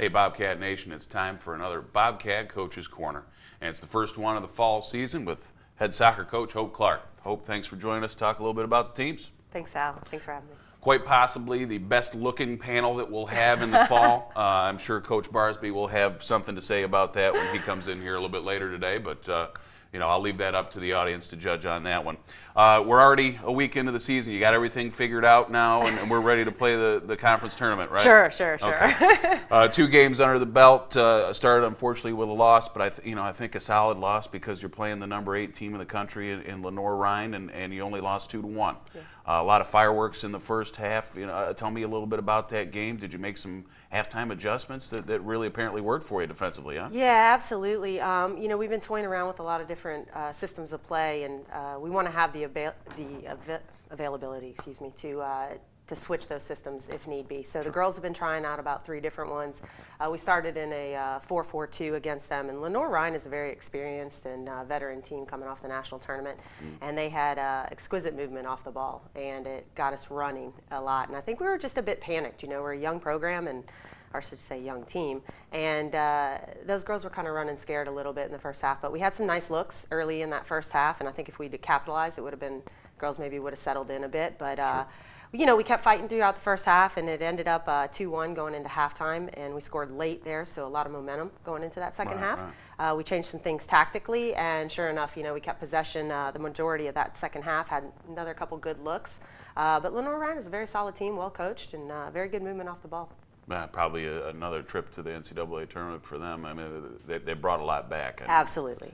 Hey, Bobcat Nation, it's time for another Bobcat Coach's Corner. And it's the first one of the fall season with head soccer coach Hope Clark. Hope, thanks for joining us to talk a little bit about the teams. Thanks, Al. Thanks for having me. Quite possibly the best looking panel that we'll have in the fall. I'm sure Coach Barsby will have something to say about that when he comes in here a little bit later today, but I'll leave that up to the audience to judge on that one. We're already a week into the season. You got everything figured out now, and we're ready to play the conference tournament, right? Sure. Okay. 2 games under the belt. Started unfortunately with a loss, but I think a solid loss because you're playing the number 8 team in the country in Lenore-Rhine, and you only lost 2-1. Yeah. A lot of fireworks in the first half. Tell me a little bit about that game. Did you make some halftime adjustments that really apparently worked for you defensively, huh? Yeah, absolutely. We've been toying around with a lot of different systems of play, and we want to have the availability, to switch those systems if need be. So the girls have been trying out about 3 different ones. We started in a 4-4-2 against them, and Lenore-Rhine is a very experienced and veteran team coming off the national tournament, and they had exquisite movement off the ball, and it got us running a lot. And I think we were just a bit panicked. We're a young program, or I should say young team, and those girls were kind of running scared a little bit in the first half, but we had some nice looks early in that first half, and I think if we'd capitalized, it would have been, girls maybe would have settled in a bit, but Sure. We kept fighting throughout the first half, and it ended up 2-1 going into halftime, and we scored late there, so a lot of momentum going into that second half. Right. We changed some things tactically, and sure enough, we kept possession the majority of that second half, had another couple good looks. But Lenore-Rhine is a very solid team, well coached, and very good movement off the ball. Probably another trip to the NCAA tournament for them. I mean, they brought a lot back. Absolutely.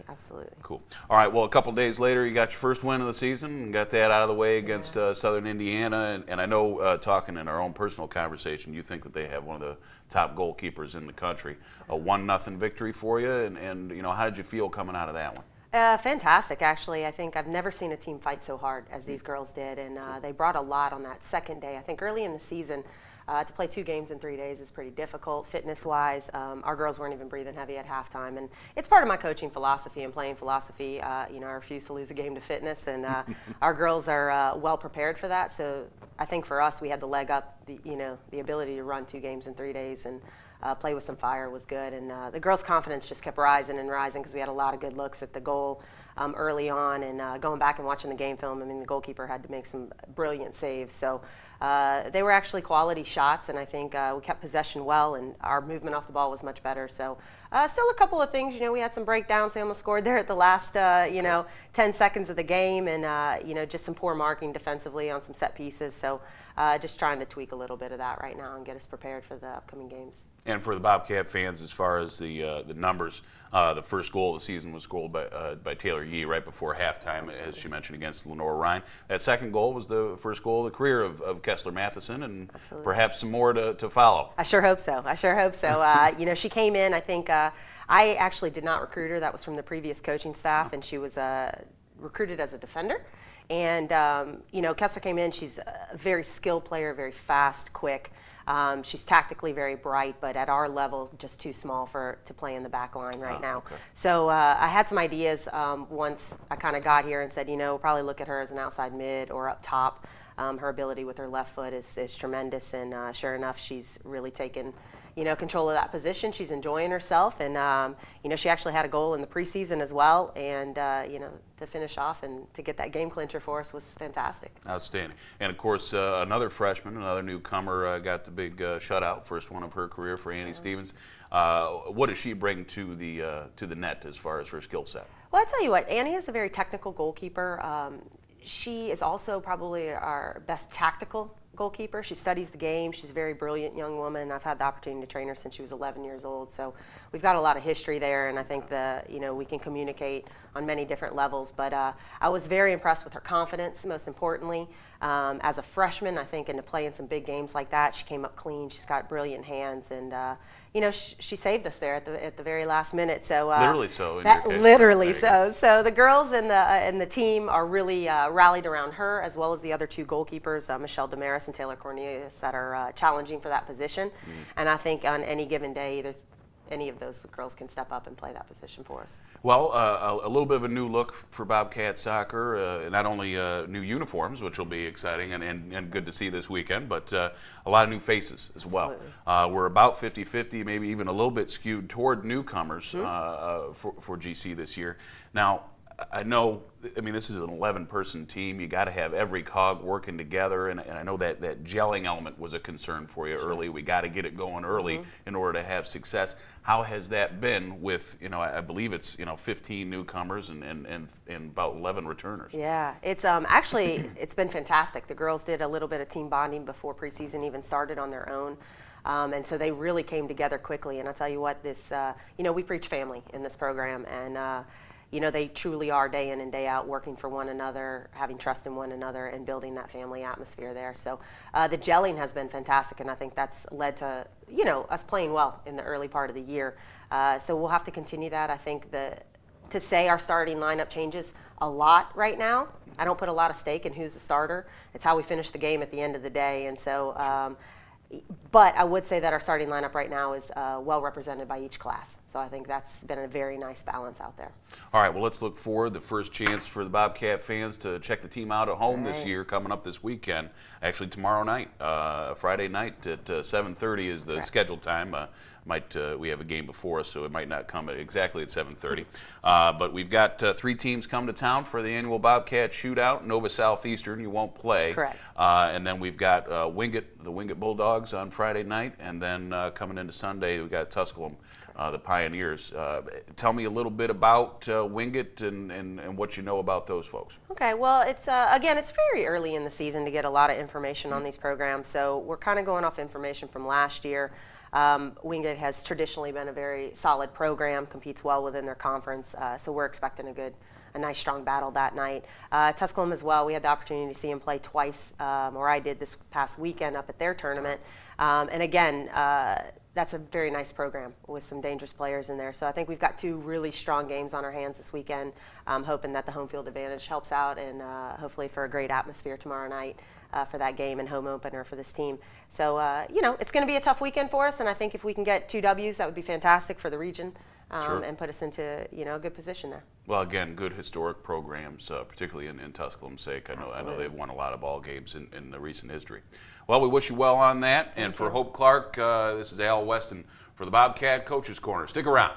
Cool. All right, well, a couple days later, you got your first win of the season and got that out of the way against Southern Indiana. And I know, talking in our own personal conversation, you think that they have one of the top goalkeepers in the country. A 1-0 victory for you, and how did you feel coming out of that one? Fantastic, actually. I think I've never seen a team fight so hard as these girls did, and they brought a lot on that second day. I think early in the season, to play 2 games in 3 days is pretty difficult fitness-wise. Our girls weren't even breathing heavy at halftime, and it's part of my coaching philosophy and playing philosophy. I refuse to lose a game to fitness, and our girls are well prepared for that. So I think for us, we had the leg up. The ability to run 2 games in 3 days and play with some fire was good, and the girls' confidence just kept rising because we had a lot of good looks at the goal early on, and going back and watching the game film, the goalkeeper had to make some brilliant saves. So they were actually quality shots, and I think we kept possession well, and our movement off the ball was much better. So still a couple of things, we had some breakdowns. They almost scored there at the last 10 seconds of the game, and just some poor marking defensively on some set pieces. So just trying to tweak a little bit of that right now and get us prepared for the upcoming games. And for the Bobcat fans, as far as the numbers, the first goal of the season was scored by Taylor Yee right before halftime, as she mentioned, against Lenore-Rhine. That second goal was the first goal of the career of Kessler Matheson, and perhaps some more to follow. I sure hope so. She came in, I think, I actually did not recruit her. That was from the previous coaching staff, and she was recruited as a defender. And, Kessler came in. She's a very skilled player, very fast, quick. She's tactically very bright, but at our level, just too small to play in the back line right now. Okay. So I had some ideas once I kind of got here and said, we'll probably look at her as an outside mid or up top. Her ability with her left foot is tremendous, and sure enough, she's really taken control of that position. She's enjoying herself, and she actually had a goal in the preseason as well, and to finish off and to get that game clincher for us was fantastic. Outstanding. And of course, another freshman, another newcomer, got the big shutout, first one of her career for Annie Stevens. What does she bring to the net as far as her skill set? Well, I tell you what, Annie is a very technical goalkeeper. She is also probably our best tactical goalkeeper. She studies the game. She's a very brilliant young woman. I've had the opportunity to train her since she was 11 years old. So we've got a lot of history there, and I think we can communicate on many different levels. But I was very impressed with her confidence, most importantly. As a freshman, I think, and to play in some big games like that, she came up clean. She's got brilliant hands, and she saved us there at the very last minute. So literally so. Literally so. So the girls and the team are really rallied around her, as well as the other 2 goalkeepers, Michelle Damaris and Taylor Cornelius, that are challenging for that position. And I think on any given day, either any of those girls can step up and play that position for us. Well, a little bit of a new look for Bobcat soccer, not only new uniforms, which will be exciting and good to see this weekend, but a lot of new faces as well. We're about 50-50, maybe even a little bit skewed toward newcomers for GC this year. Now, I know, I mean, this is an 11-person team. You got to have every cog working together, and I know that gelling element was a concern for you early. We got to get it going early in order to have success. How has that been with, I believe it's 15 newcomers and about 11 returners? Yeah, it's actually it's been fantastic. The girls did a little bit of team bonding before preseason even started on their own. And so they really came together quickly. And I'll tell you what, this we preach family in this program, and they truly are day in and day out working for one another, having trust in one another, and building that family atmosphere there. So the gelling has been fantastic, and I think that's led to, us playing well in the early part of the year. So we'll have to continue that. I think to say our starting lineup changes a lot right now, I don't put a lot of stake in who's the starter. It's how we finish the game at the end of the day. And so but I would say that our starting lineup right now is well represented by each class. So I think that's been a very nice balance out there. All right, well, let's look forward. The first chance for the Bobcat fans to check the team out at home this year coming up this weekend. Actually, tomorrow night, Friday night at 7:30 is the scheduled time. We have a game before us, so it might not come exactly at 7:30. But we've got 3 teams come to town for the annual Bobcat shootout. Nova Southeastern, you won't play. Correct. And then we've got the Wingate Bulldogs on Friday night, and then coming into Sunday, we've got Tusculum, the Pioneers. Tell me a little bit about Wingate and what you know about those folks. Okay, well, it's again, it's very early in the season to get a lot of information on these programs, so we're kind of going off information from last year. Wingate has traditionally been a very solid program, competes well within their conference, so we're expecting a nice strong battle that night. Tusculum as well, we had the opportunity to see them play twice, or I did this past weekend up at their tournament. And again, that's a very nice program with some dangerous players in there. So I think we've got 2 really strong games on our hands this weekend. I'm hoping that the home field advantage helps out, and hopefully for a great atmosphere tomorrow night for that game and home opener for this team. So, it's going to be a tough weekend for us, and I think if we can get 2 W's, that would be fantastic for the region. And put us into a good position there. Well, again, good historic programs, particularly in Tusculum's sake. I know they've won a lot of ball games in the recent history. Well, we wish you well on that. And for Hope Clark, this is Al Weston for the Bobcat Coaches Corner. Stick around.